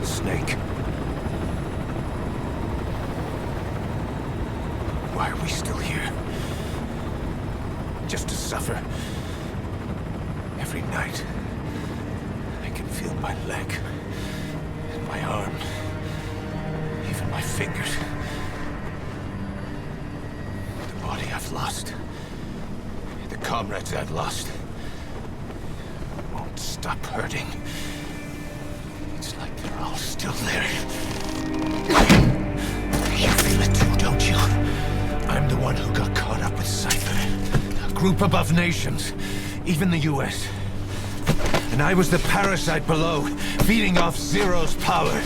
Snake. Why are we still here? Just to suffer? Every night, I can feel my leg, and my arm, even my fingers. The body I've lost, the comrades I've lost, won't stop hurting. It's like they're all still there. You feel it too, don't you? I'm the one who got caught up with Cypher. A group above nations, even the US. And I was the parasite below, feeding off Zero's power.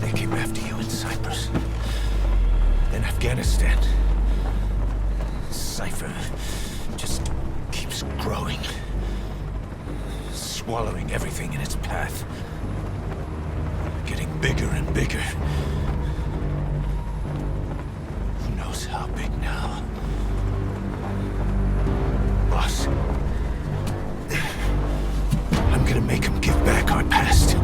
They came after you in Cyprus. Then Afghanistan. Cypher just keeps growing. Swallowing everything in its path. Getting bigger and bigger. Who knows how big now? Boss. I'm gonna make him give back our past.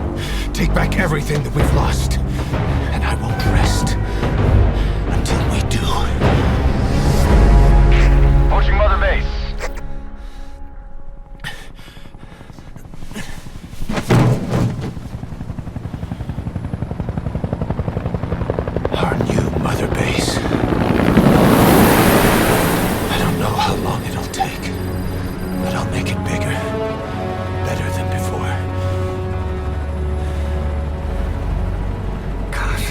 Take back everything that we've lost. And I won't rest until we do. Approaching Mother Base. Our new Mother Base. I don't know how long it'll take, but I'll make it bigger. Better than before. God.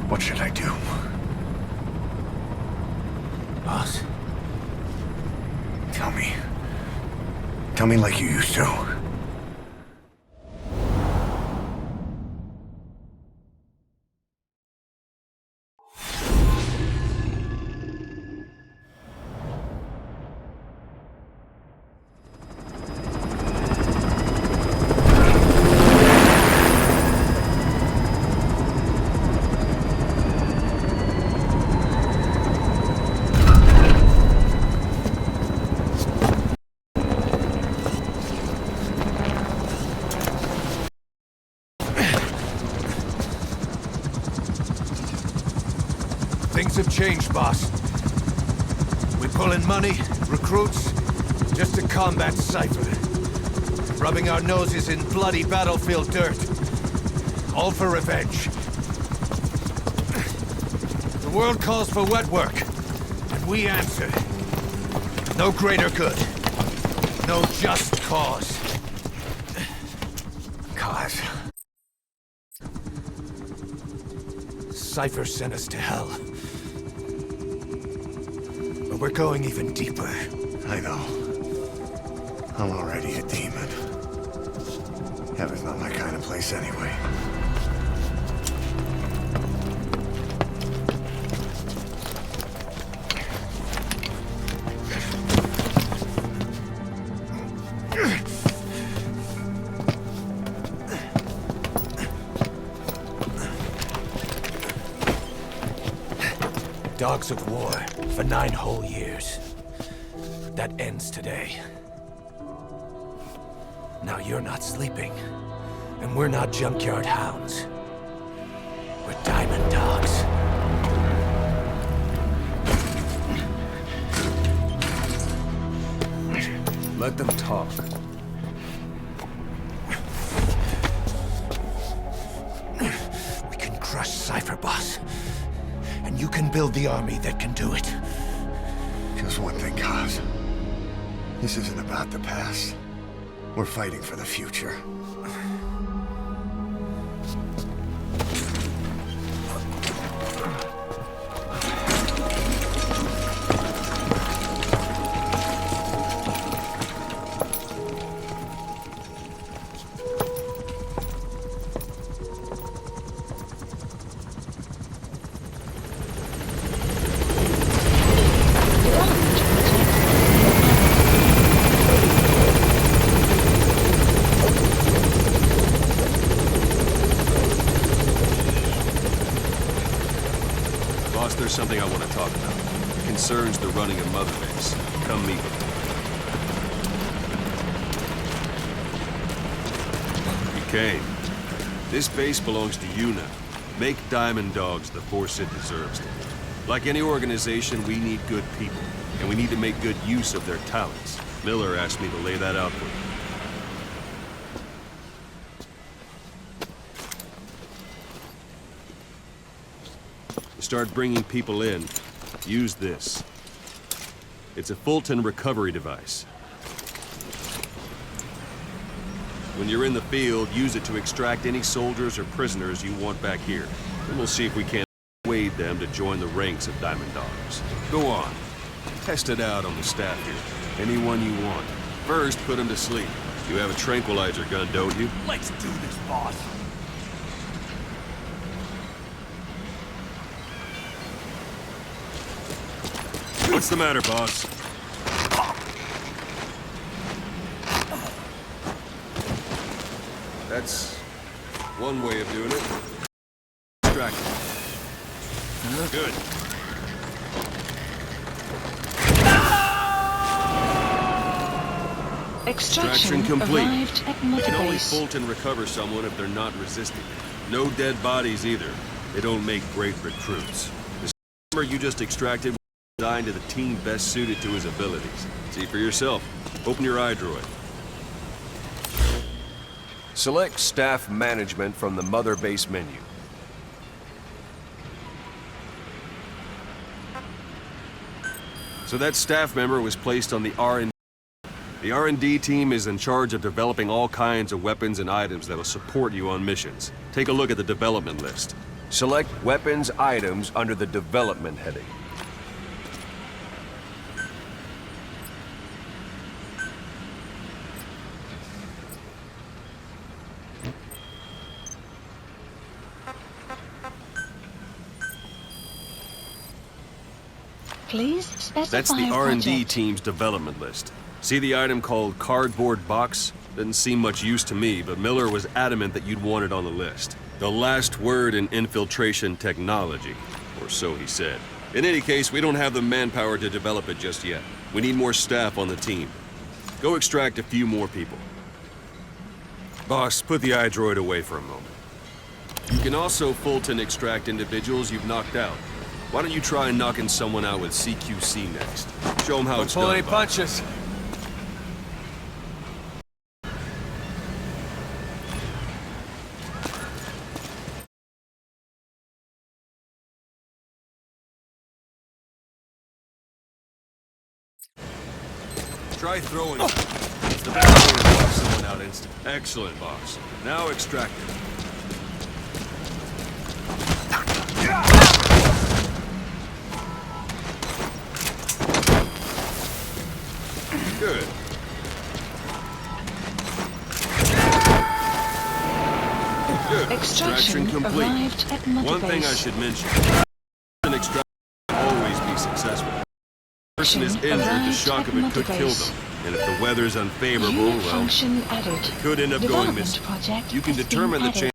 What should I do? Boss? Tell me. Tell me like you used to. Things have changed, boss. We pull in money, recruits, just to combat Cypher. Rubbing our noses in bloody battlefield dirt. All for revenge. The world calls for wet work, and we answer. No greater good. No just cause. Cause. Cypher sent us to hell. But we're going even deeper. I know. I'm already a demon. Heaven's not my kind of place anyway. Dogs of war for 9 whole years. That ends today. Now you're not sleeping, and we're not junkyard hounds. We're diamond dogs. Let them talk. We can crush Cypher, boss. And you can build the army that can do it. Just one thing, Kaz. This isn't about the past. We're fighting for the future. There's something I want to talk about. concerns the running of Mother Base. Come meet me. You came. This base belongs to you now. Make Diamond Dogs the force it deserves to be. Like any organization, we need good people, and we need to make good use of their talents. Miller asked me to lay that out for you. Start bringing people in, use this. It's a Fulton recovery device. When you're in the field, use it to extract any soldiers or prisoners you want back here. Then we'll see if we can't persuade them to join the ranks of Diamond Dogs. Go on. Test it out on the staff here. Anyone you want. First, put them to sleep. You have a tranquilizer gun, don't you? Let's do this, boss. What's the matter, boss? That's one way of doing it. Distract. Good. Extraction complete. Arrived at You Mother can only Base. Fulton recover someone if they're not resisting. No dead bodies either. They don't make great recruits. The member you just extracted was designed to the team best suited to his abilities. See for yourself. Open your iDroid. Select Staff Management from the Mother Base menu. So that staff member was placed on the R&D. The R&D team is in charge of developing all kinds of weapons and items that'll support you on missions. Take a look at the development list. Select Weapons Items under the Development heading. Please specify That's the R&D project. team's development list. See the item called Cardboard Box? Doesn't seem much use to me, but Miller was adamant that you'd want it on the list. The last word in infiltration technology, or so he said. In any case, we don't have the manpower to develop it just yet. We need more staff on the team. Go extract a few more people. Boss, put the iDroid away for a moment. You can also Fulton extract individuals you've knocked out. Why don't you try knocking someone out with CQC next? Show them how it's done. Pull any boss. punches. Try throwing. It's the best way to knock someone out instant. Excellent, boss. Now extract it. Good. Good. Extraction complete. arrived at Mother One thing I Base. should mention. An extraction will always be successful. If the person is injured, the Arrived shock at of it could Mother kill Base. them. And if the weather's unfavorable, Unit well, function added. it could end up going Development missing. project You can has been determine the added. chance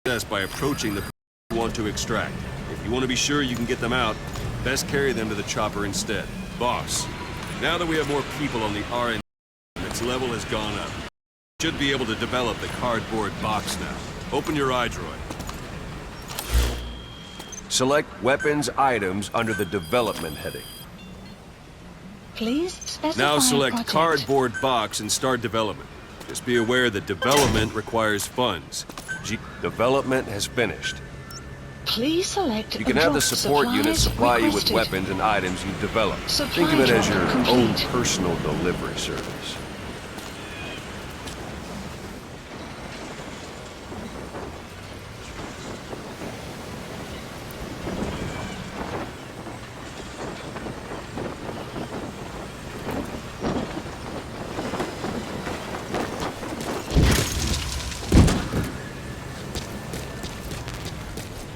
of success by approaching the person you want to extract. If you want to be sure you can get them out, best carry them to the chopper instead. Boss, now that we have more people on the R&D, its level has gone up. Should be able to develop the cardboard box now. Open your iDroid. Select Weapons Items under the Development heading. Please specify Now select project. Cardboard Box and start development. Just be aware that development requires funds. Development has finished. Please select You can have the drop support unit supplies supply you with requested. weapons and items you've developed. Supply Think of it as your drop own complete. personal delivery service.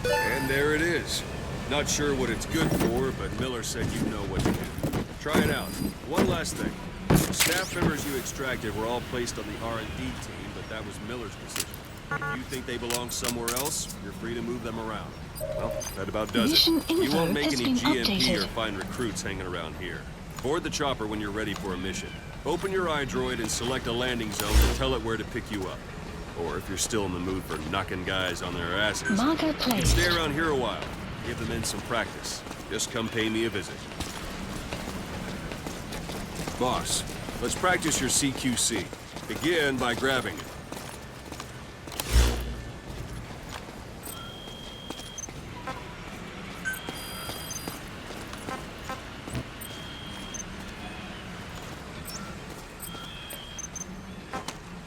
And there it is. Not sure what it's good for, but Miller said you know what to do. Try it out. One last thing. Staff members you extracted were all placed on the R&D team, but that was Miller's decision. If you think they belong somewhere else, you're free to move them around. Well, that about does Mission it. You info won't make has any been GMP updated. or find recruits hanging around here. Board the chopper when you're ready for a mission. Open your iDroid and select a landing zone and tell it where to pick you up. Or if you're still in the mood for knocking guys on their asses, Marker you can placed. stay around here a while. Give them in some practice. Just come pay me a visit. Boss, let's practice your CQC. Begin by grabbing it.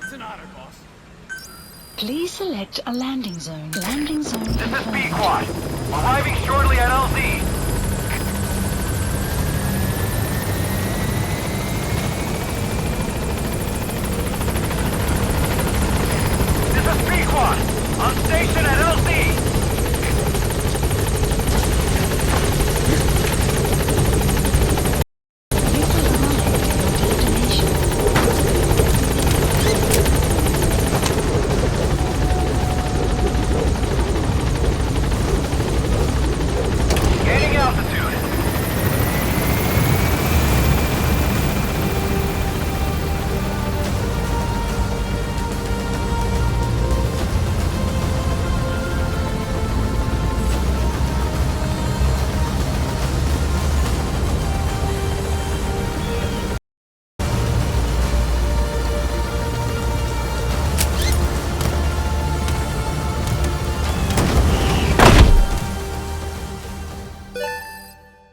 It's an honor, boss. Please select a landing zone. Landing zone This is confirmed. B-Quad. Arriving shortly at LZ. This is B-Quad. On station at LZ. You will arrive at your destination. Gaining altitude.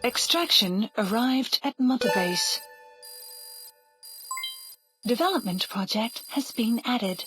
Extraction arrived at Mother Base. Development project has been added.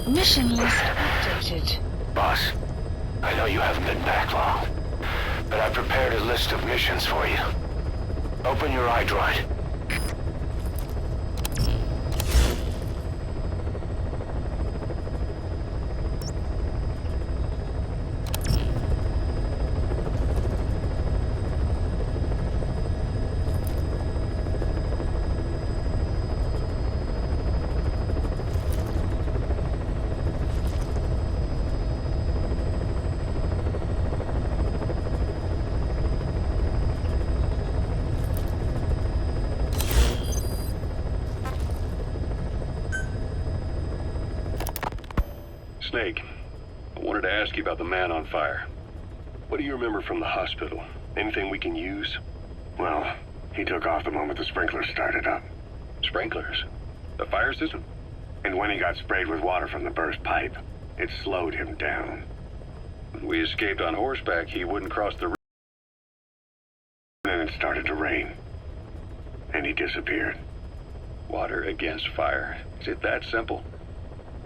Mission list updated. Boss, I know you haven't been back long, but I prepared a list of missions for you. Open your iDroid. Snake, I wanted to ask you about the man on fire. What do you remember from the hospital? Anything we can use? Well, he took off the moment the sprinklers started up. Sprinklers? The fire system? And when he got sprayed with water from the burst pipe, it slowed him down. When we escaped on horseback, he wouldn't cross the... Then it started to rain. And he disappeared. Water against fire. Is it that simple?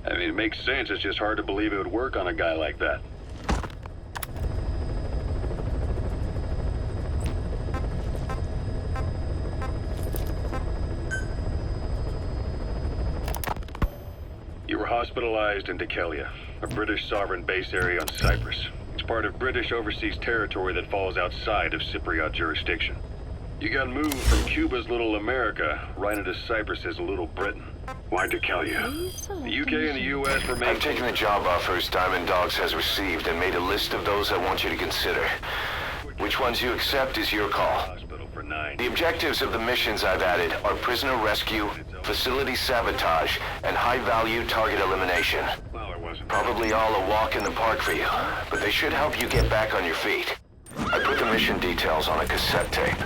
I mean, it makes sense. It's just hard to believe it would work on a guy like that. You were hospitalized in Dekelia, a British sovereign base area on Cyprus. It's part of British overseas territory that falls outside of Cypriot jurisdiction. You got moved from Cuba's Little America right into Cyprus's Little Britain. Why Decalia? The UK and the US remain... I've taken the job offers Diamond Dogs has received and made a list of those I want you to consider. Which ones you accept is your call. Hospital for 9. The objectives of the missions I've added are prisoner rescue, facility sabotage, and high-value target elimination. Well, it wasn't... Probably all a walk in the park for you, but they should help you get back on your feet. I put the mission details on a cassette tape.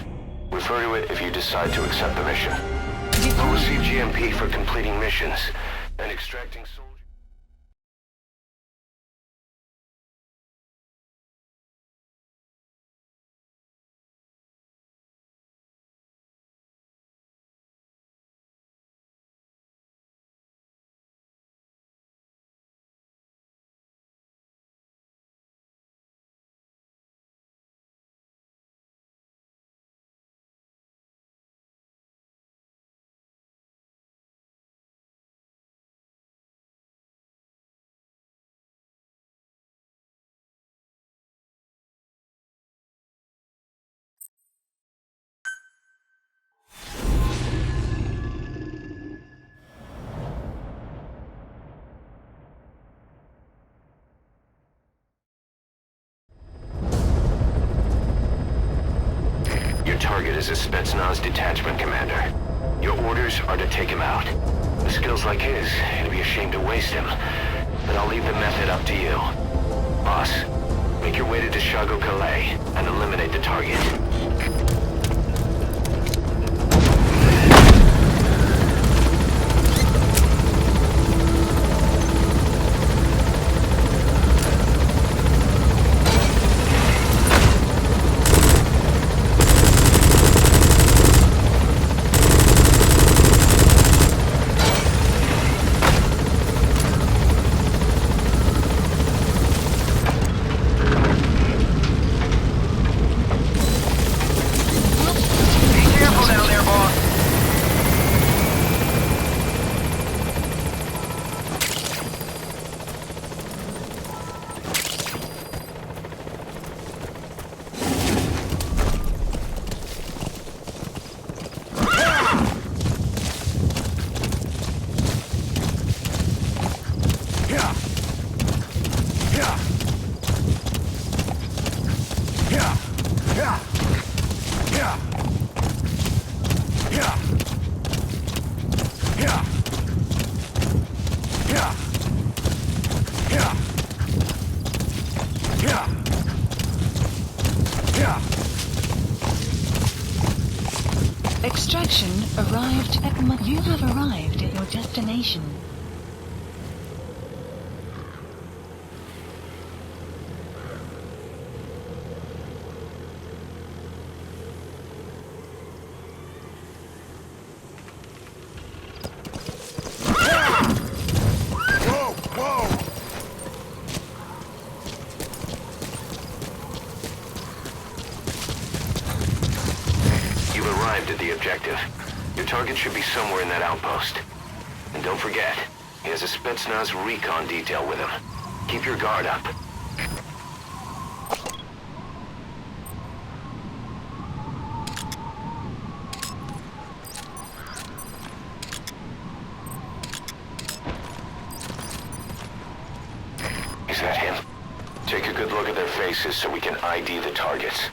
Refer to it if you decide to accept the mission. We'll receive GMP for completing missions and extracting soldiers. Target is a Spetsnaz detachment commander. Your orders are to take him out. With skills like his, it'd be a shame to waste him. But I'll leave the method up to you. Boss, make your way to Deshago Calais and eliminate the target. Extraction arrived at You have arrived at your destination. At the objective. Your target should be somewhere in that outpost. And don't forget, he has a Spetsnaz recon detail with him. Keep your guard up. Is that him? Take a good look at their faces so we can ID the targets.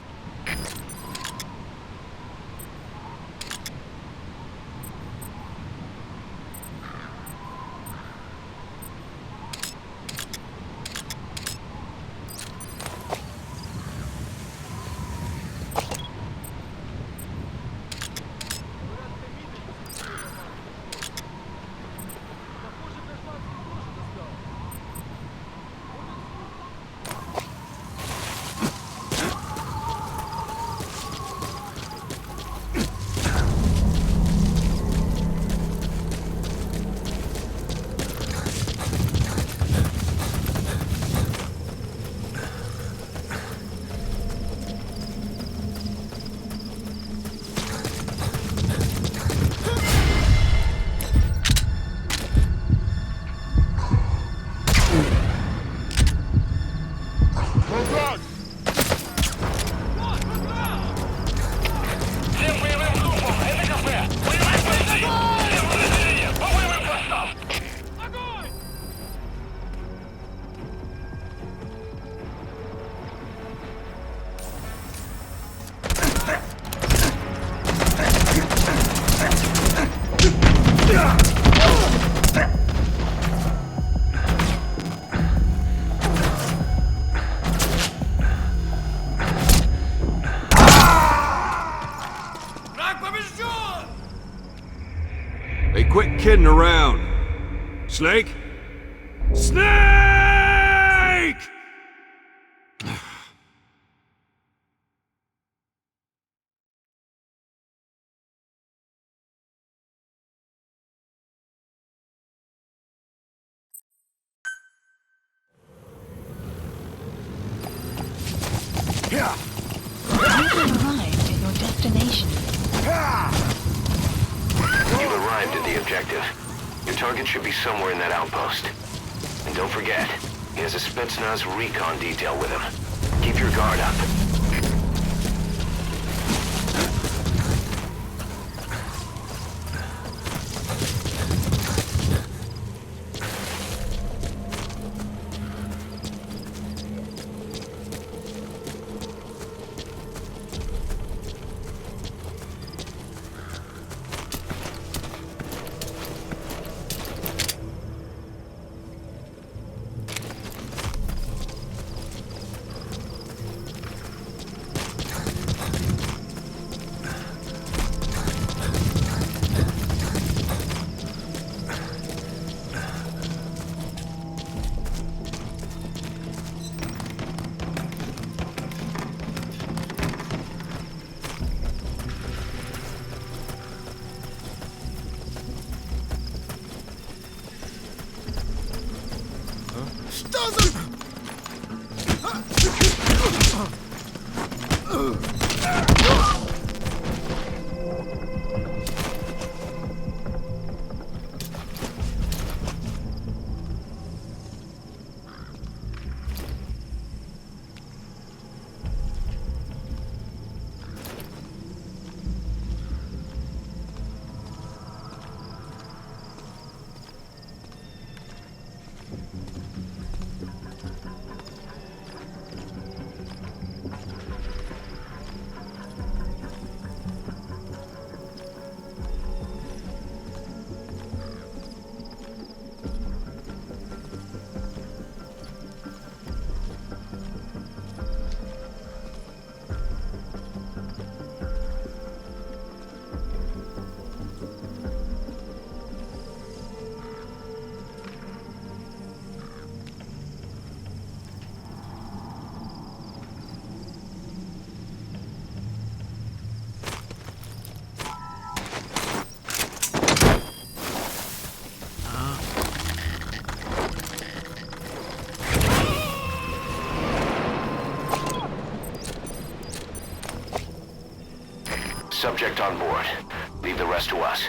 Hey, quit kidding around. Snake? Snake! You have arrived at your destination. You've arrived at the objective. Your target should be somewhere in that outpost. And don't forget, he has a Spetsnaz recon detail with him. Keep your guard up. Subject on board. Leave the rest to us.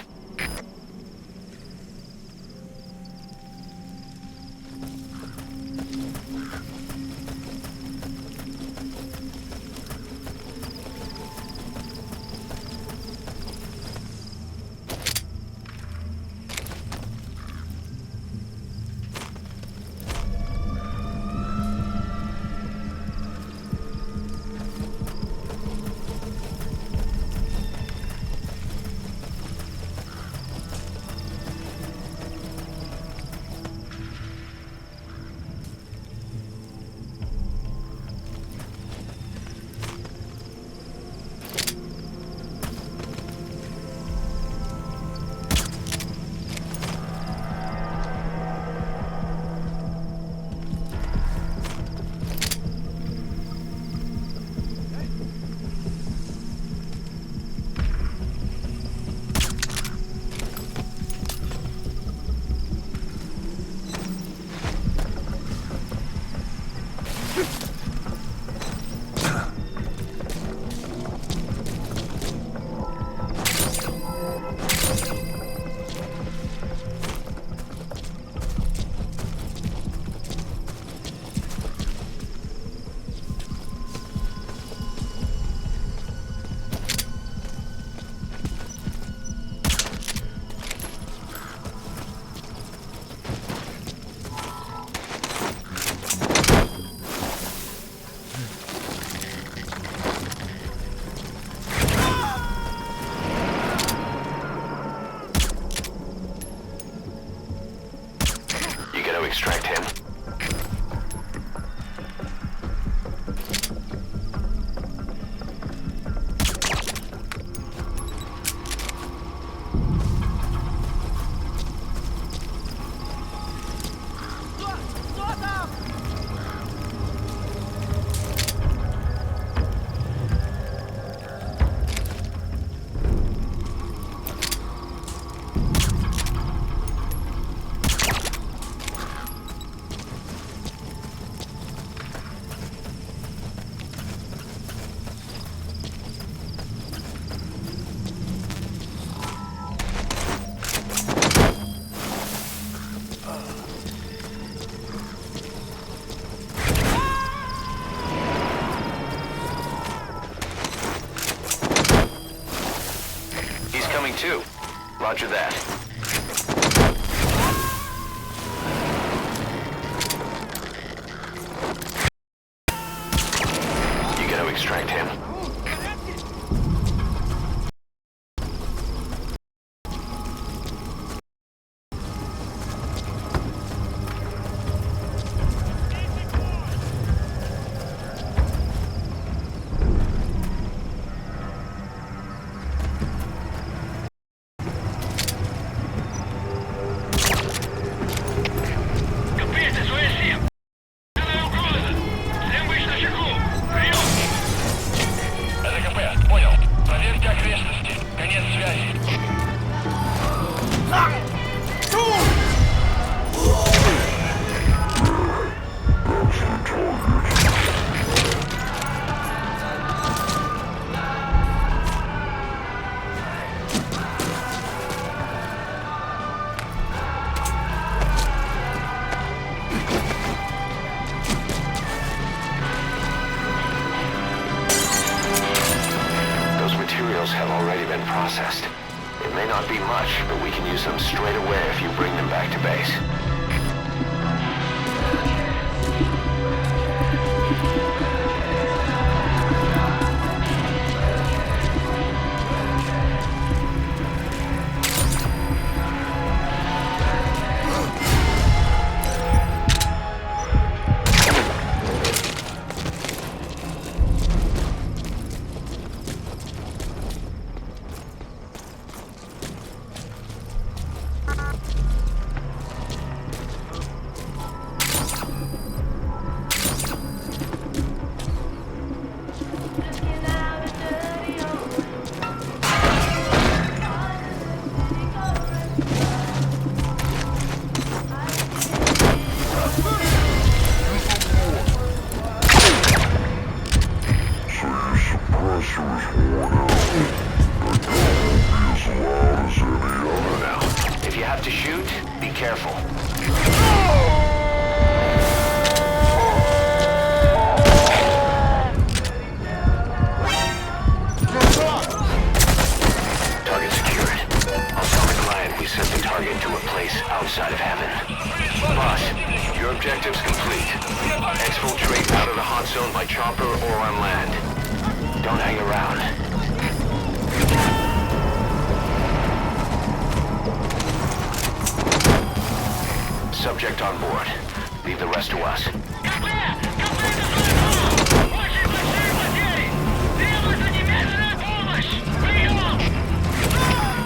Extract him. coming too. Roger that. You gonna extract him? Have already been processed. It may not be much, but we can use them straight away if you bring them back to base. If you have to shoot, be careful. Target secured. I'll tell the client we sent the target to a place outside of heaven. Boss, your objective's complete. Exfiltrate out of the hot zone by chopper or on land. Don't hang around. Subject on board. Leave the rest to us.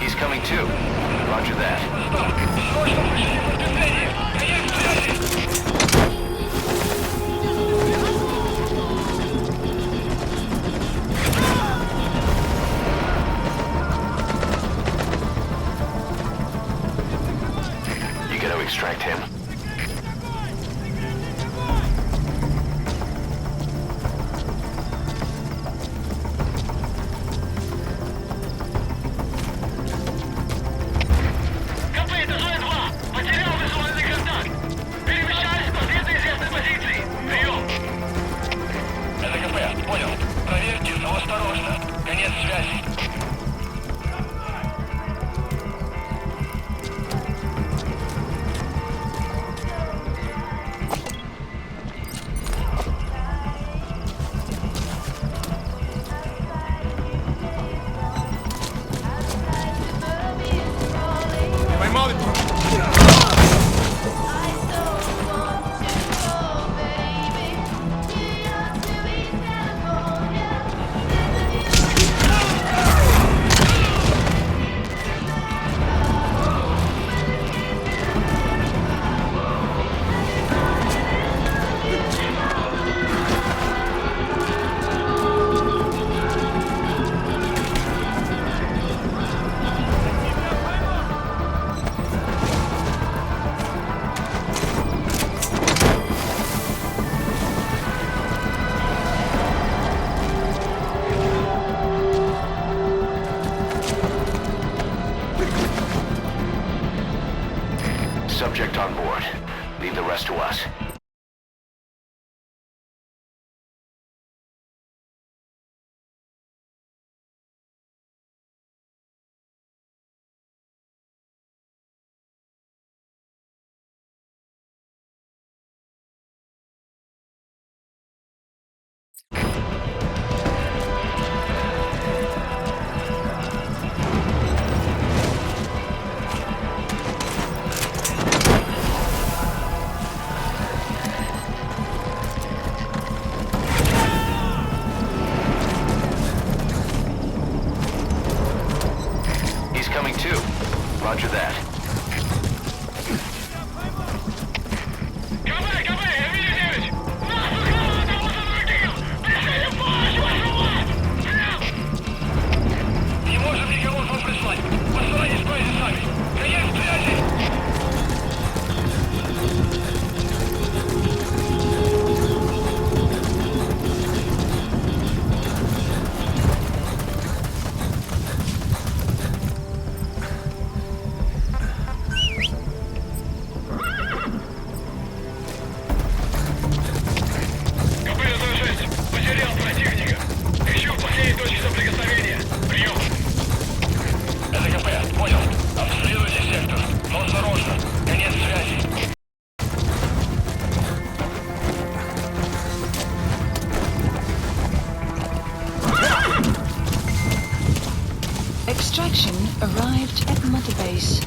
He's coming too. Roger that. You gonna extract him? Subject on board. Leave the rest to us. Roger that. Не можем никого вам прислать. Посылайте связи сами. Конец связи. КП-106. Потерял противника. Ищу последние точки соприкосновения. Прием. Это КП. Понял. Обследуйте сектор. Но осторожно. Конец связи. Extraction arrived at Mother Base.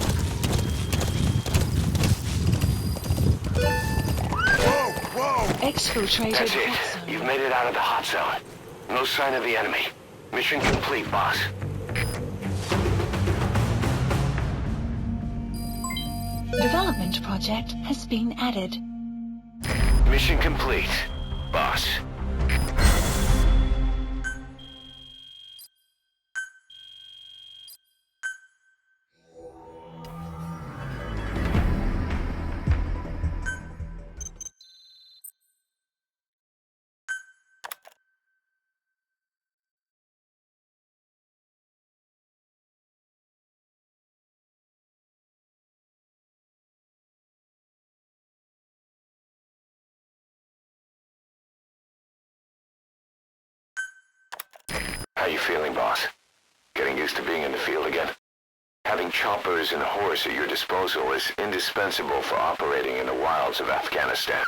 Exfiltrated That's it. hot zone. You've made it out of the hot zone. No sign of the enemy. Mission complete, boss. Development project has been added. Mission complete, boss. How you feeling, boss? Getting used to being in the field again? Having choppers and a horse at your disposal is indispensable for operating in the wilds of Afghanistan.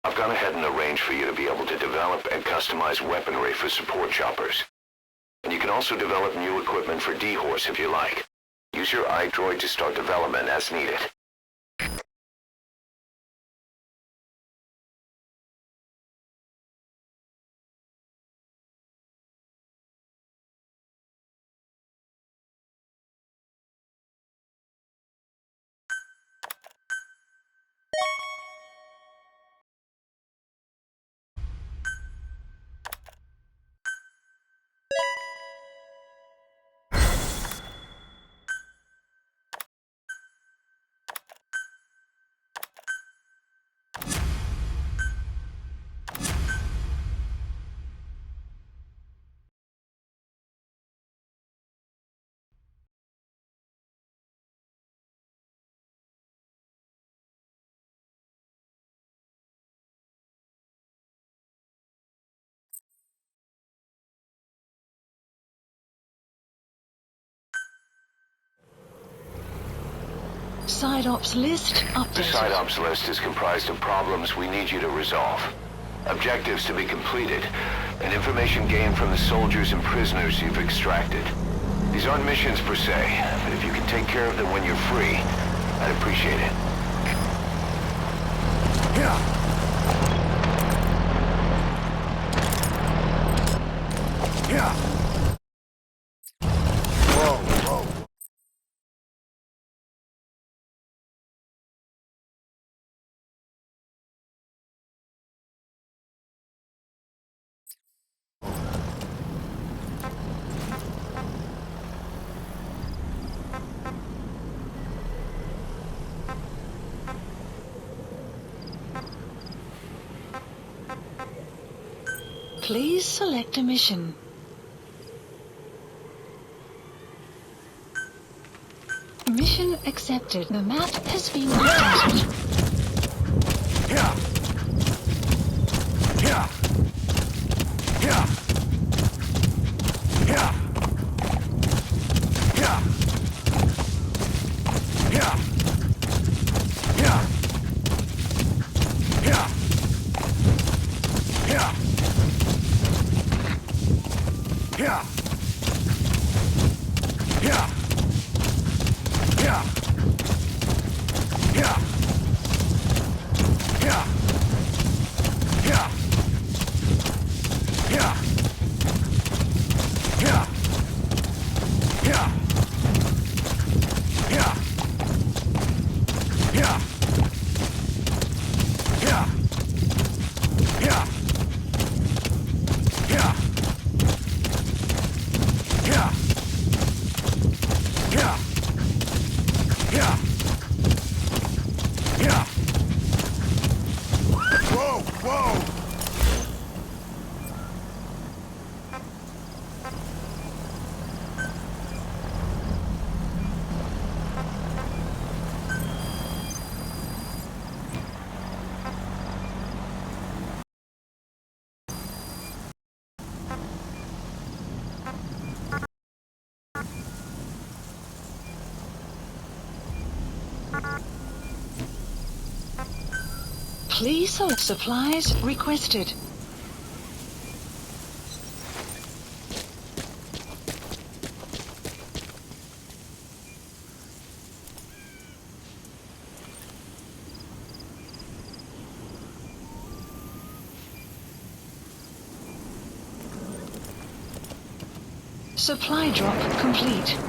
I've gone ahead and arranged for you to be able to develop and customize weaponry for support choppers. And you can also develop new equipment for D-Horse if you like. Use your iDroid to start development as needed. Side ops list The updated. side ops list is comprised of problems we need you to resolve, objectives to be completed, and information gained from the soldiers and prisoners you've extracted. These aren't missions per se, but if you can take care of them when you're free, I'd appreciate it. Please select a mission. Mission accepted. The map has been updated. Yeah. Please select supplies requested. Supply drop complete.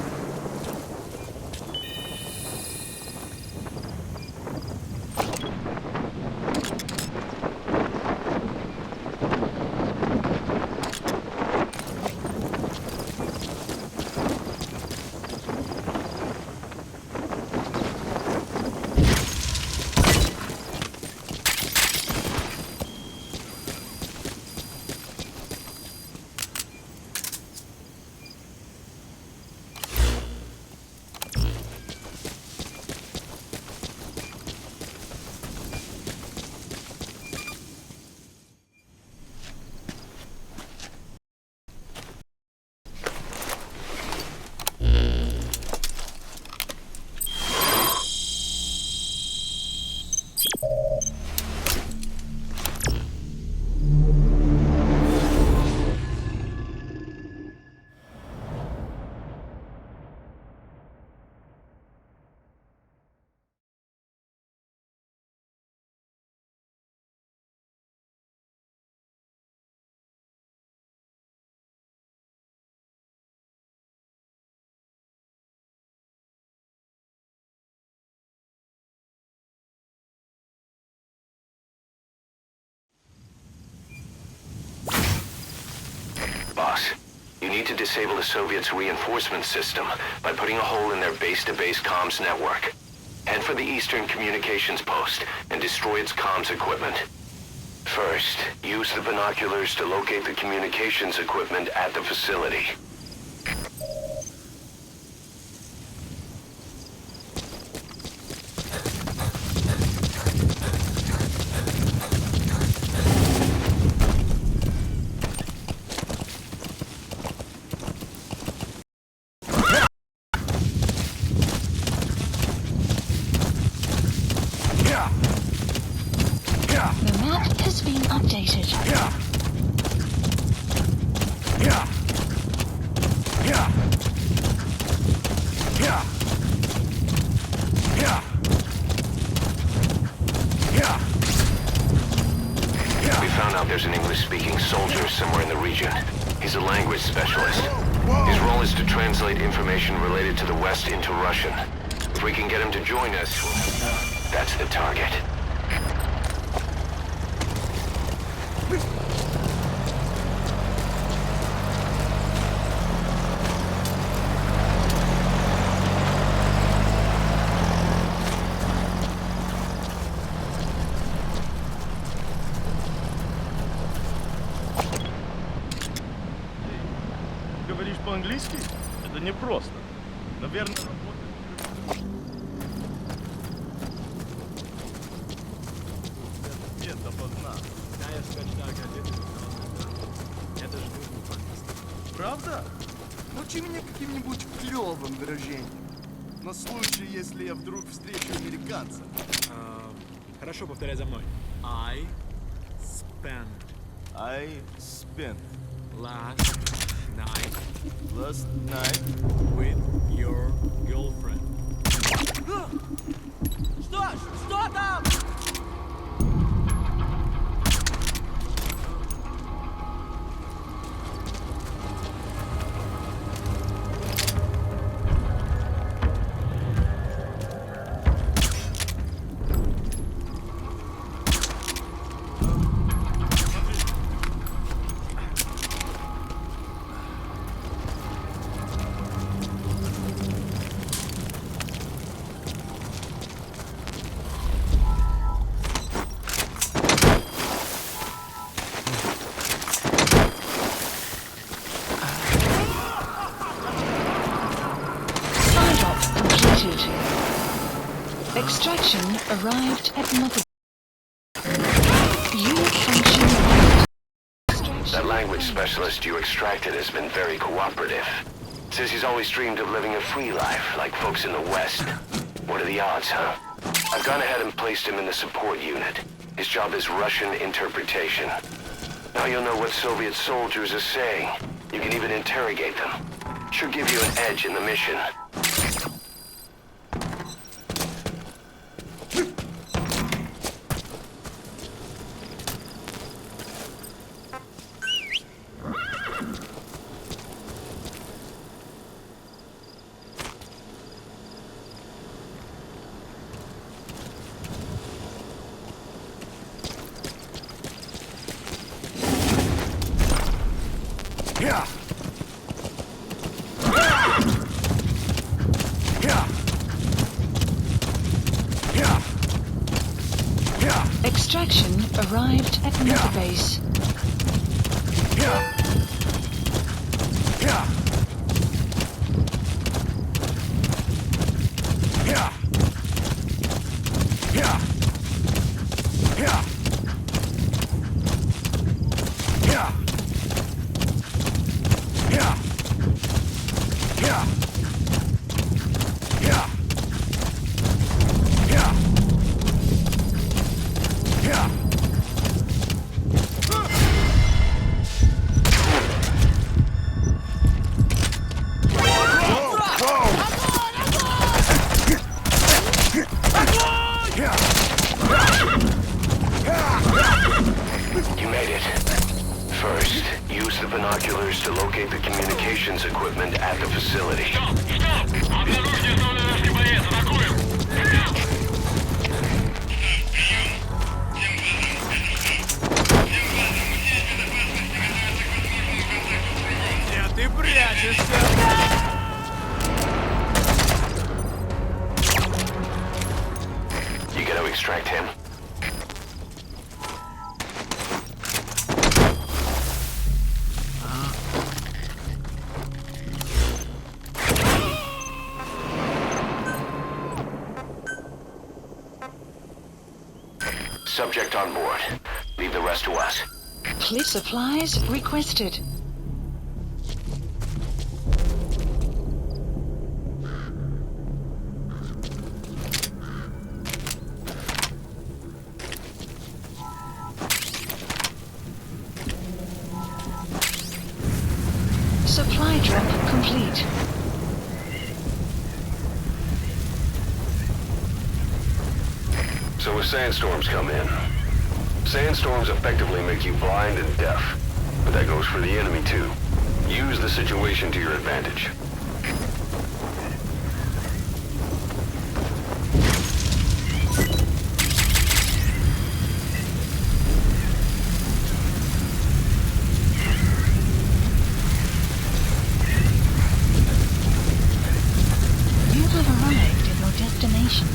Boss, you need to disable the Soviets' reinforcement system by putting a hole in their base-to-base comms network. Head for the Eastern Communications Post and destroy its comms equipment. First, use the binoculars to locate the communications equipment at the facility. The map has been updated. We found out there's an English-speaking soldier somewhere in the region. He's a language specialist. His role is to translate information related to the West into Russian. If we can get him to join us, that's the target. Говоришь по-английски? Это непросто. Наверное, Правда? Научи меня каким-нибудь клёвым выражением. На случай, если я вдруг встречу американца. Хорошо, повторяй за мной. I spent last night with your girlfriend. Что ж, что там? Extraction arrived at mother. Unit function. That language specialist you extracted has been very cooperative. Says he's always dreamed of living a free life, like folks in the West. What are the odds, huh? I've gone ahead and placed him in the support unit. His His job is Russian interpretation. Now you'll know what Soviet soldiers are saying. You can even interrogate them. Should give you an edge in the mission. Yeah. Extraction arrived at Mother Base. You made it. First, use the binoculars to locate the communications equipment at the facility. Стоп! Обнаружьте зону русский боец! Атакуем! Где ты прячешься? You gotta extract him. Subject on board. Leave the rest to us. Police supplies requested. Supply drop complete. So as sandstorms come in, sandstorms effectively make you blind and deaf. But that goes for the enemy too. Use the situation to your advantage. You have arrived at your destination.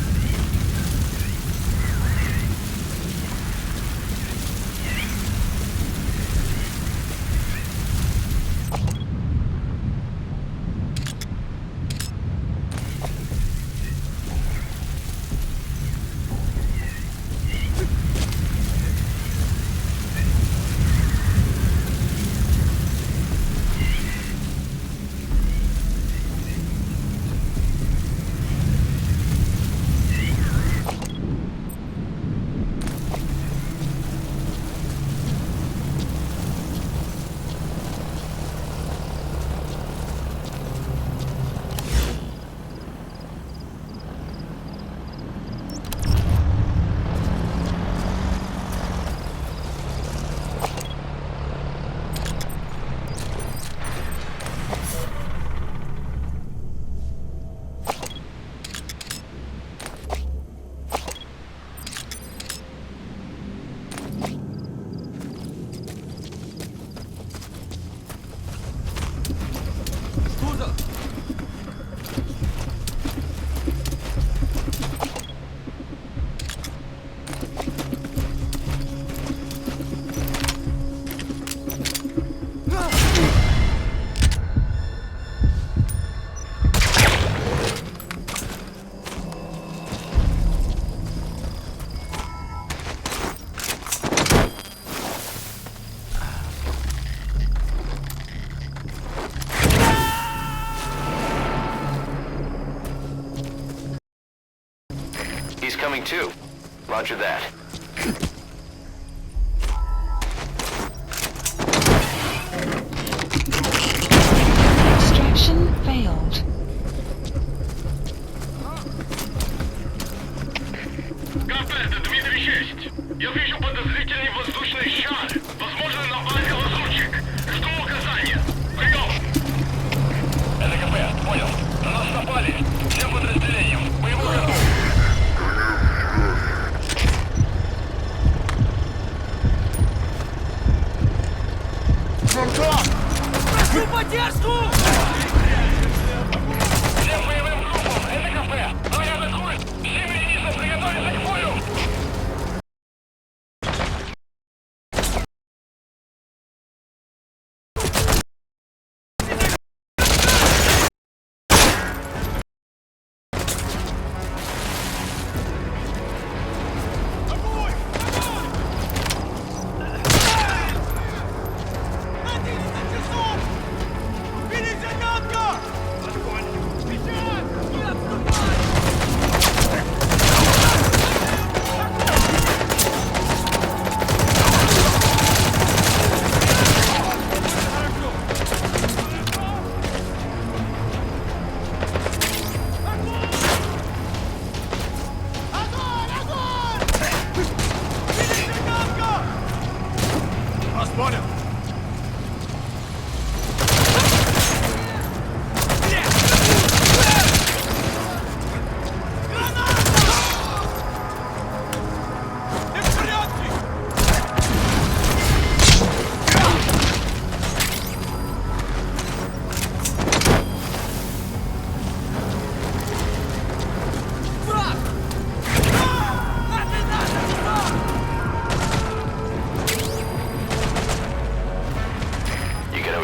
He's coming too. Roger that. Это Дмитрий-6. Я вижу подозрительный воздушный шар. Возможно, на базе лазутчик. Жду указания. Прием! Это КП, понял. На нас напали. Всем подразделениям. Боевой готов. Прошу поддержку! Всем боевым группам. Это КП. Наряд атакует. Всем единицам приготовиться к бою.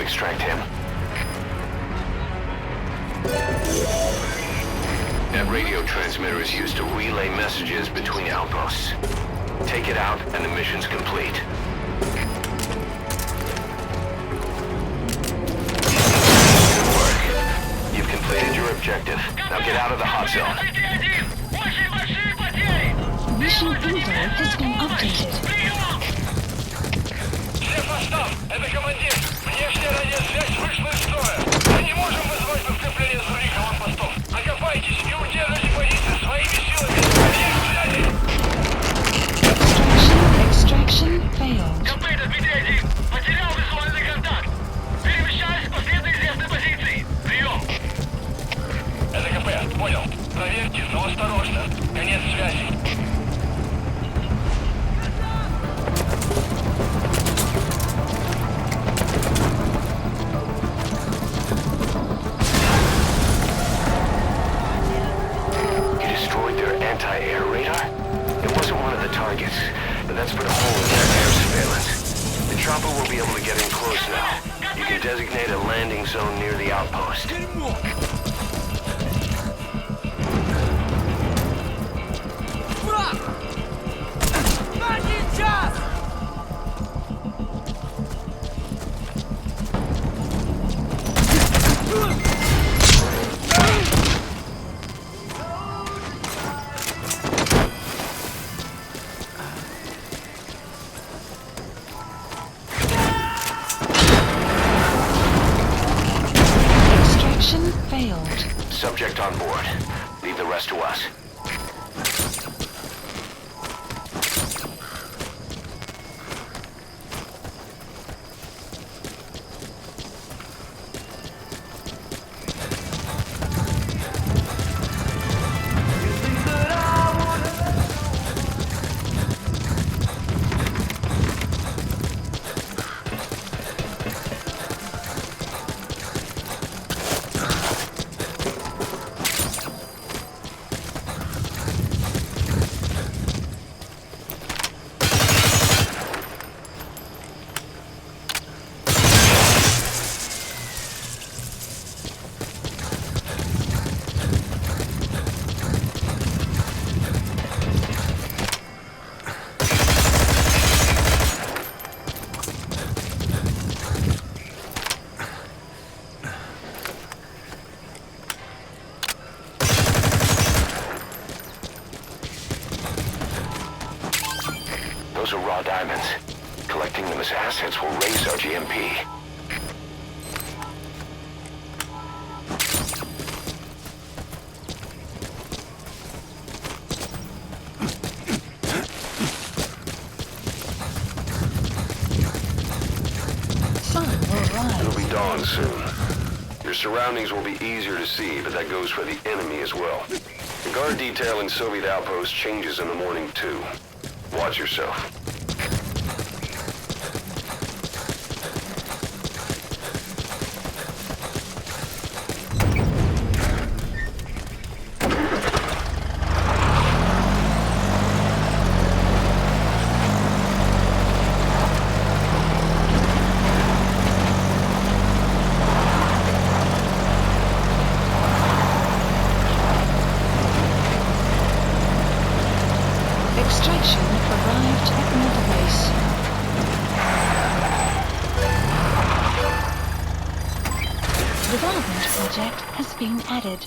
Extract him. That radio transmitter is used to relay messages between outposts. Take it out and the mission's complete. Good work. You've completed your objective. Now get out of the hot zone. Mission info has been updated. Всем постам! Это командир! Внешняя радиосвязь вышла из строя! Мы не можем вызвать подкрепление с других аванпостов! Окопайтесь и удержите позиции своими силами! Есть связи! Extraction failed. КП, это Дмитрий-1! Потерял визуальный контакт! Перемещаюсь по следу известной позиции! Прием! Это КП, понял. Проверьте, но осторожно. Конец связи. Anti-air radar? It wasn't one of the targets, but that's put a hole in their air surveillance. The chopper will be able to get in close now. You can designate a landing zone near the outpost. Failed. Subject on board. Leave the rest to us. Those are raw diamonds. Collecting them as assets will raise our GMP. dawn soon. Your surroundings will be easier to see, but that goes for the enemy as well. The guard detail in Soviet outposts changes in the morning, too. Watch yourself. Extraction arrived at another base. Development project has been added.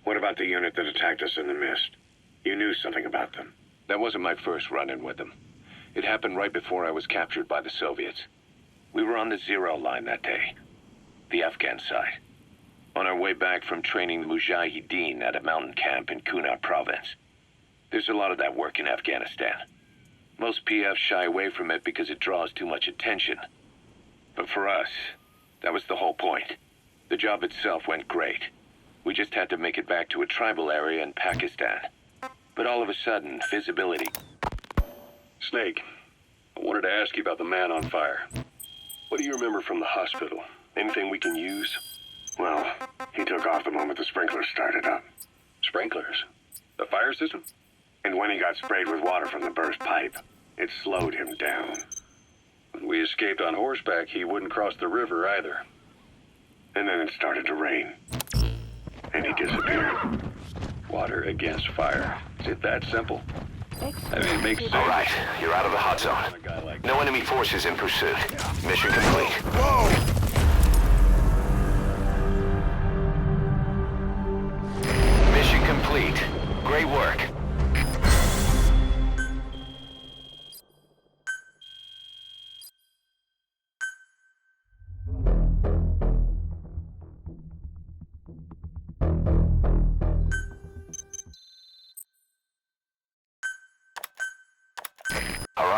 What about the unit that attacked us in the mist? You knew something about them. That wasn't my first run-in with them. It happened right before I was captured by the Soviets. We were on the zero line that day, the Afghan side, on our way back from training the Mujahideen at a mountain camp in Kunar province. There's a lot of that work in Afghanistan. Most PFs shy away from it because it draws too much attention. But for us, that was the whole point. The job itself went great. We just had to make it back to a tribal area in Pakistan. But all of a sudden, visibility... Snake, I wanted to ask you about the man on fire. What do you remember from the hospital? Anything we can use? Well, he took off the moment the sprinklers started up. Sprinklers? The fire system? And when he got sprayed with water from the burst pipe, it slowed him down. When we escaped on horseback, he wouldn't cross the river either. And then it started to rain. And he disappeared. Water against fire. Is it that simple? I mean, it makes sense. All right, you're out of the hot zone. No enemy forces in pursuit. Mission complete. Whoa! Mission complete. Great work.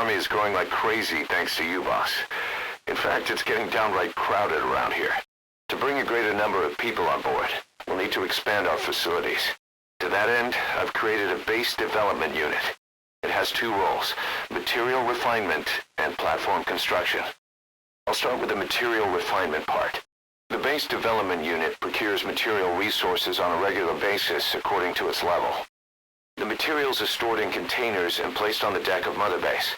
army is growing like crazy thanks to you, boss. In fact, it's getting downright crowded around here. To bring a greater number of people on board, we'll need to expand our facilities. To that end, I've created a base development unit. It has two roles, material refinement and platform construction. I'll start with the material refinement part. The base development unit procures material resources on a regular basis according to its level. The materials are stored in containers and placed on the deck of Mother Base.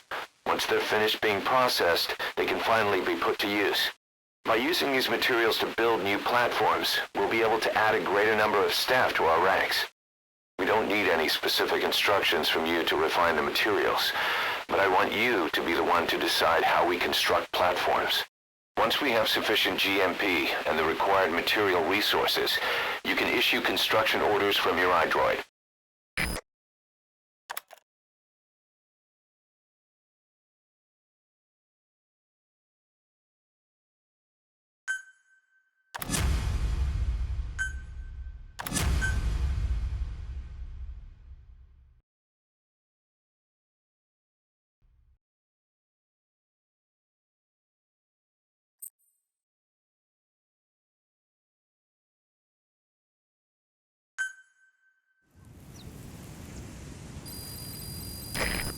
Once they're finished being processed, they can finally be put to use. By using these materials to build new platforms, we'll be able to add a greater number of staff to our ranks. We don't need any specific instructions from you to refine the materials, but I want you to be the one to decide how we construct platforms. Once we have sufficient GMP and the required material resources, you can issue construction orders from your iDroid.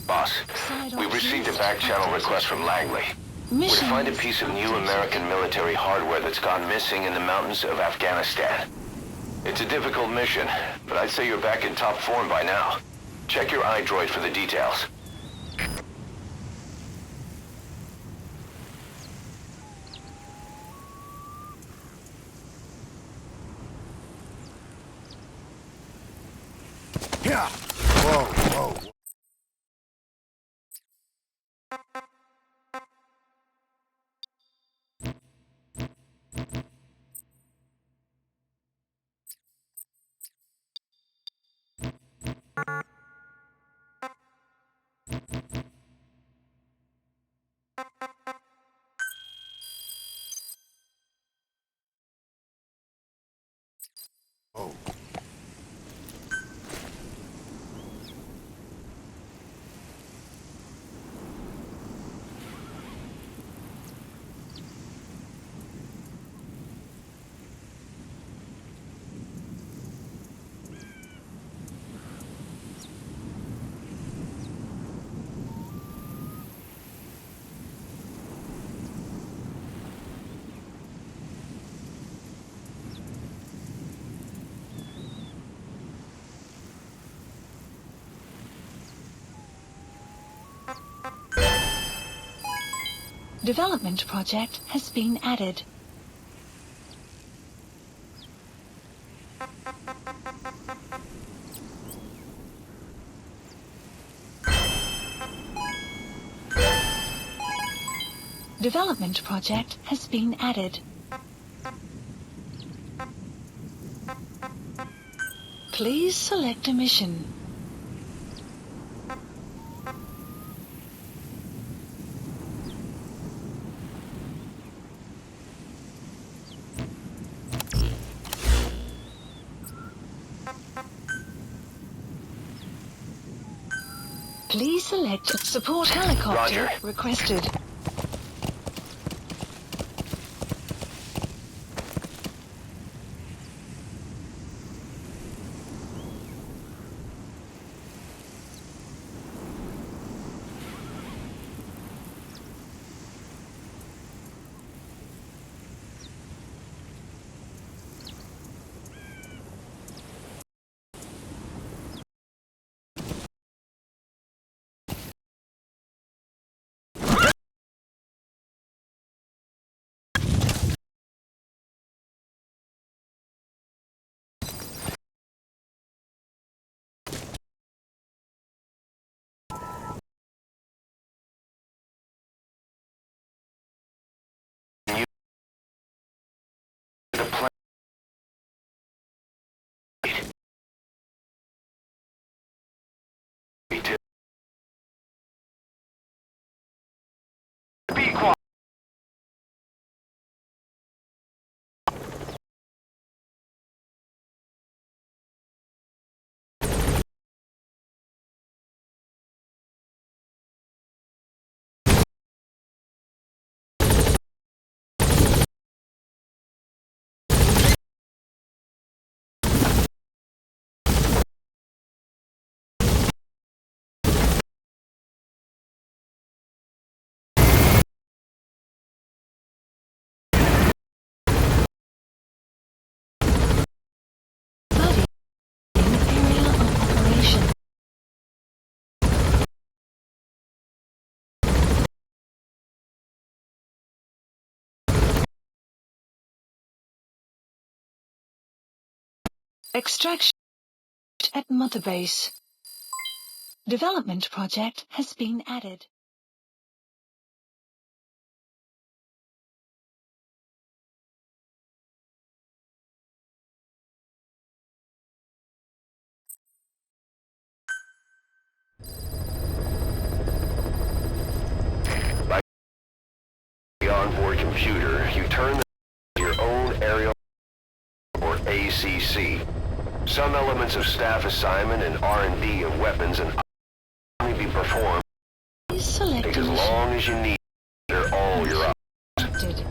Boss, we've received a back-channel request from Langley. We're to find a piece of new American military hardware that's gone missing in the mountains of Afghanistan. It's a difficult mission, but I'd say you're back in top form by now. Check your iDroid for the details. Yeah. Whoa, whoa. Oh. Development project has been added. Development project has been added. Please select a mission. Please select support helicopter Roger. requested. Extraction at Mother Base. Development project has been added. By the onboard computer, you turn your own aerial or ACC. Some elements of staff assignment and R&D of weapons and only be performed. Take as long as you need. They're all your options.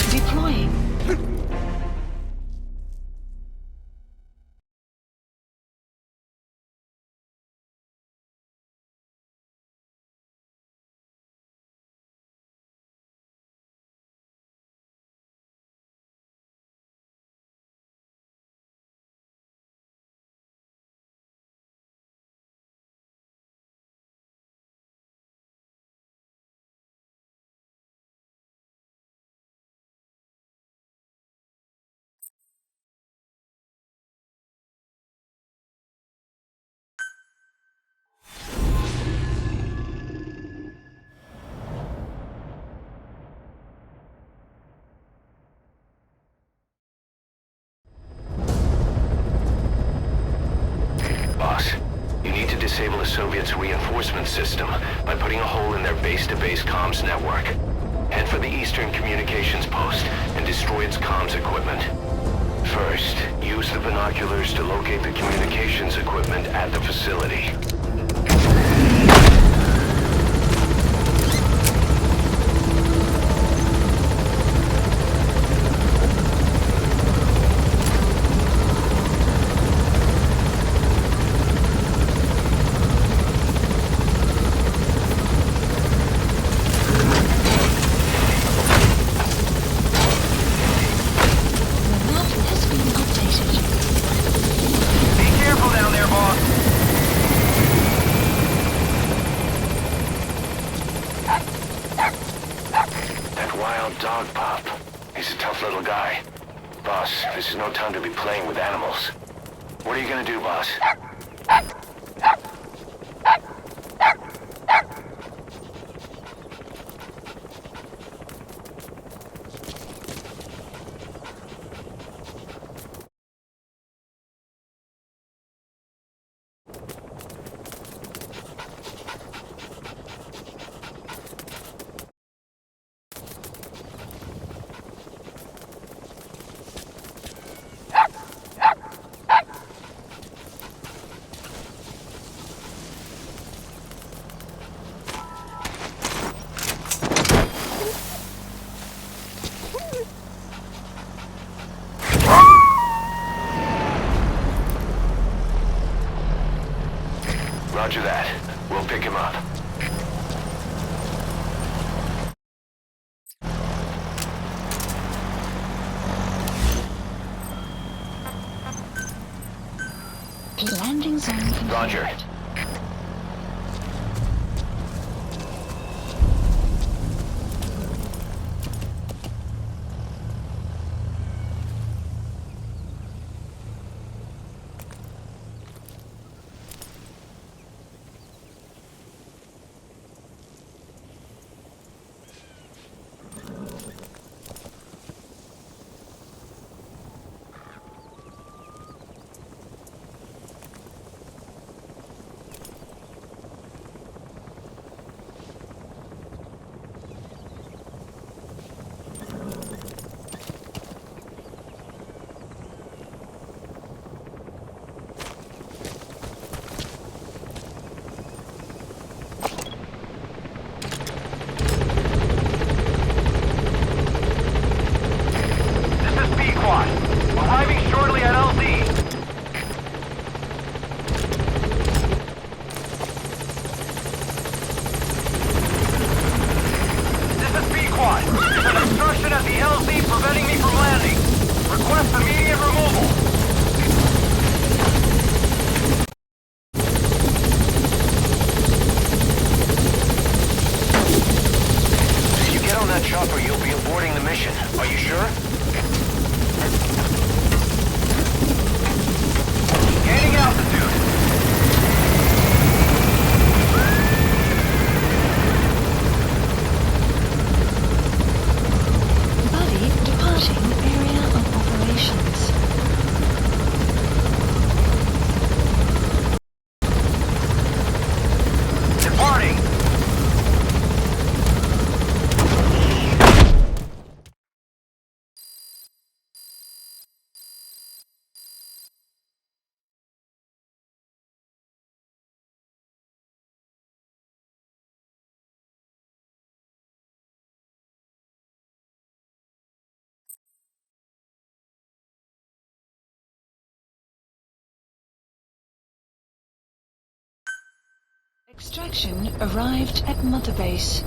Deploying. You need to disable the Soviets' reinforcement system by putting a hole in their base-to-base comms network. Head for the Eastern Communications Post and destroy its comms equipment. First, use the binoculars to locate the communications equipment at the facility. Dog pup. He's a tough little guy. Boss, this is no time to be playing with animals. What are you gonna do, boss? Roger that. We'll pick him up. Landing zone confirmed. Roger. Arriving shortly at LZ. This is B-Quad. There's an obstruction at the LZ preventing me from landing. Request immediate removal. chopper, you'll be aborting the mission. Are you sure? Gaining altitude. Buddy departing area of operations. Departing. Extraction arrived at Mother Base.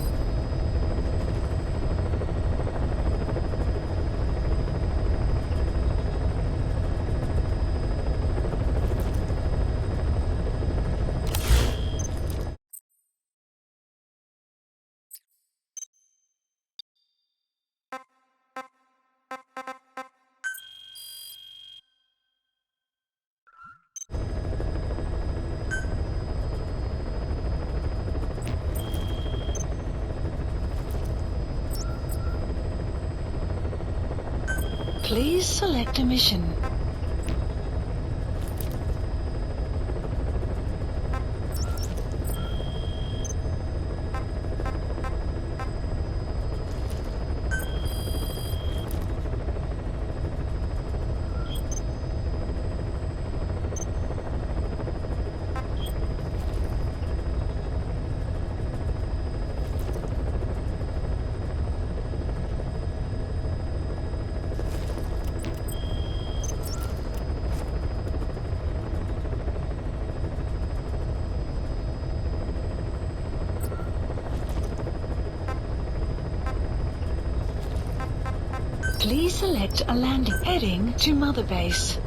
Please select a mission. Please select a landing heading to Mother Base.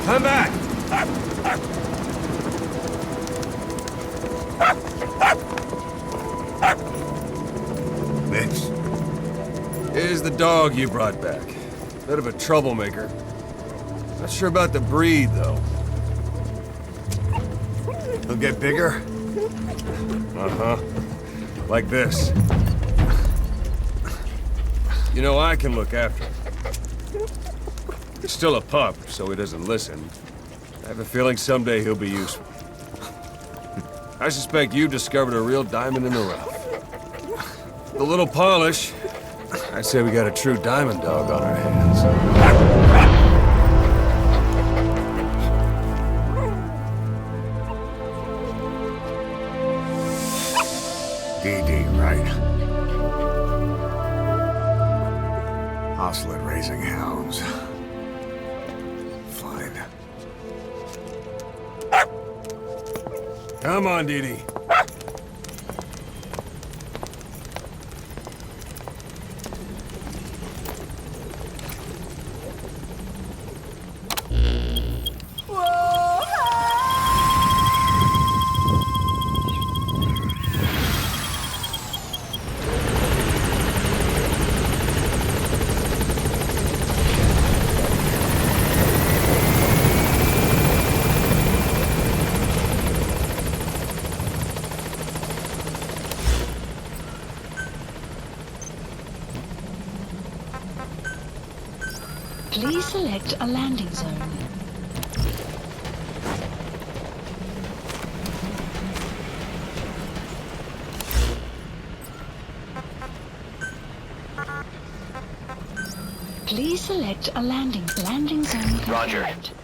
Come back! Mix. Here's the dog you brought back. Bit of a troublemaker. Not sure about the breed, though. He'll get bigger? Uh-huh. Like this. You know, I can look after him. He's still a pup, so he doesn't listen. I have a feeling someday he'll be useful. I suspect you discovered a real diamond in the rough. With a little polish, I'd say we got a true diamond dog on our hands. DD, right? Hostile at raising hounds. Fine. Come on, Dee Dee. Please select a landing zone. Please select a landing zone. Roger. confirmed.